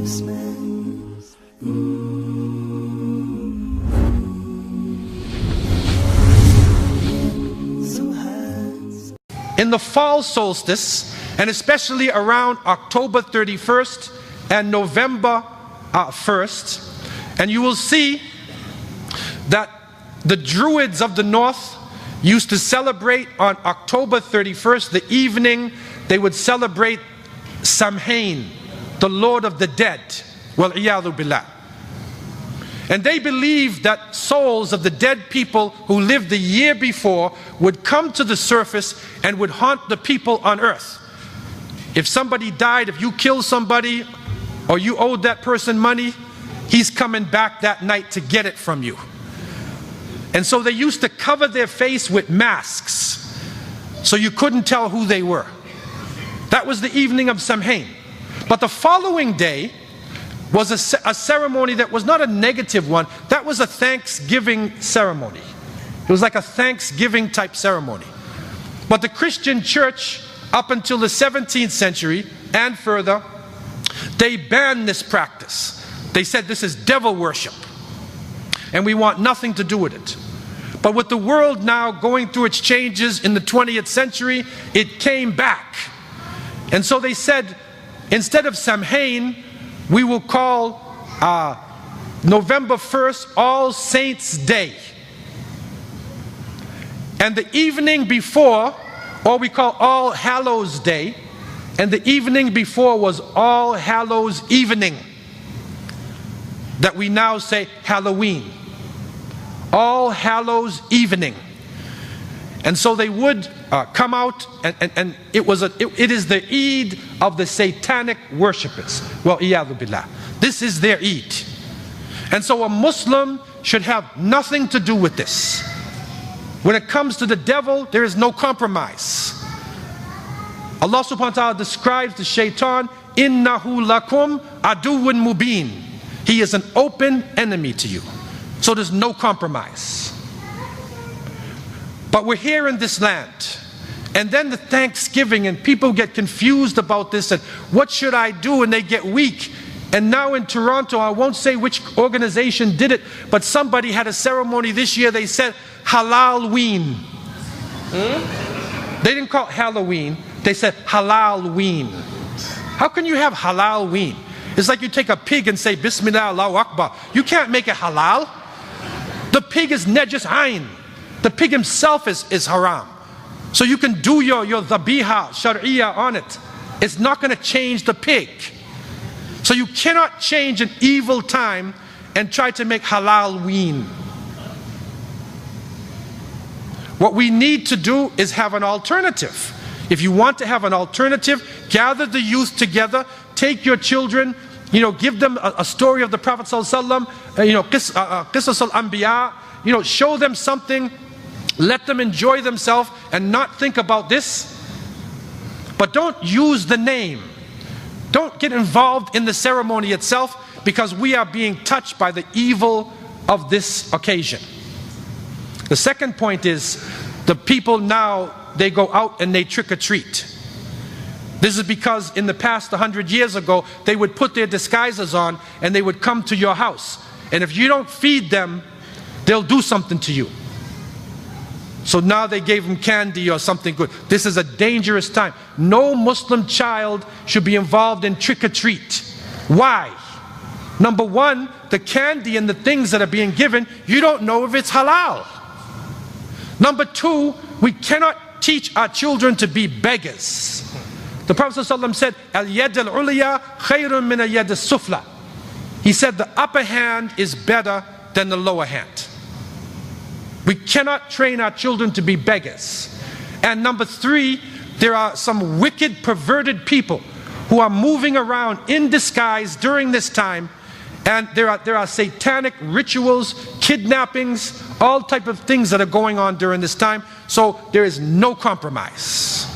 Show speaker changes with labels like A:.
A: In the fall solstice, and especially around October 31st and November 1st, and you will see that the Druids of the North used to celebrate on October 31st, the evening, they would celebrate Samhain, the Lord of the Dead, wal-iyadhu billah. And they believed that souls of the dead people who lived the year before would come to the surface and would haunt the people on earth. If somebody died, if you killed somebody, or you owed that person money, he's coming back that night to get it from you. And so they used to cover their face with masks, so you couldn't tell who they were. That was the evening of Samhain. But the following day was a ceremony that was not a negative one. That was a Thanksgiving ceremony. It was like a Thanksgiving type ceremony. But the Christian church, up until the 17th century and further, they banned this practice. They said this is devil worship, and we want nothing to do with it. But with the world now going through its changes in the 20th century, it came back. And so they said, instead of Samhain, we will call November 1st All Saints' Day. And the evening before, or we call All Hallows' Day, and the evening before was All Hallows' Evening, that we now say Halloween. All Hallows' Evening. And so they would come out, and it is the Eid of the satanic worshippers. Well, iyadhu billah. This is their Eid. And so a Muslim should have nothing to do with this. When it comes to the devil, there is no compromise. Allah subhanahu wa ta'ala describes the shaitan, innahu lakum aduwwun mubin. He is an open enemy to you. So there's no compromise. But we're here in this land, and then the Thanksgiving, and people get confused about this, and what should I do, and they get weak. And now in Toronto, I won't say which organization did it, but somebody had a ceremony this year. They said Halalween. They didn't call it Halloween, they said Halalween. How can you have Halalween? It's like you take a pig and say Bismillah Allahu Akbar. You can't make it halal. The pig is najis ayn. The pig himself is haram. So you can do your dhabiha, shari'ah on it. It's not going to change the pig. So you cannot change an evil time and try to make Halalween. What we need to do is have an alternative. If you want to have an alternative, gather the youth together, take your children, give them a story of the Prophet ﷺ, Qisas al-Anbiya, show them something, let them enjoy themselves and not think about this. But don't use the name. Don't get involved in the ceremony itself, because we are being touched by the evil of this occasion. The second point is, the people now, they go out and they trick or treat. This is because in the past 100 years ago, they would put their disguises on and they would come to your house. And if you don't feed them, they'll do something to you. So now they gave them candy or something good. This is a dangerous time. No Muslim child should be involved in trick or treat. Why? Number one, the candy and the things that are being given, you don't know if it's halal. Number two, we cannot teach our children to be beggars. The Prophet ﷺ said, Al-yad al-uliya khayrun min al-yad al-sufla. He said the upper hand is better than the lower hand. We cannot train our children to be beggars. And number three, there are some wicked, perverted people who are moving around in disguise during this time, and there are satanic rituals, kidnappings, all type of things that are going on during this time. So there is no compromise.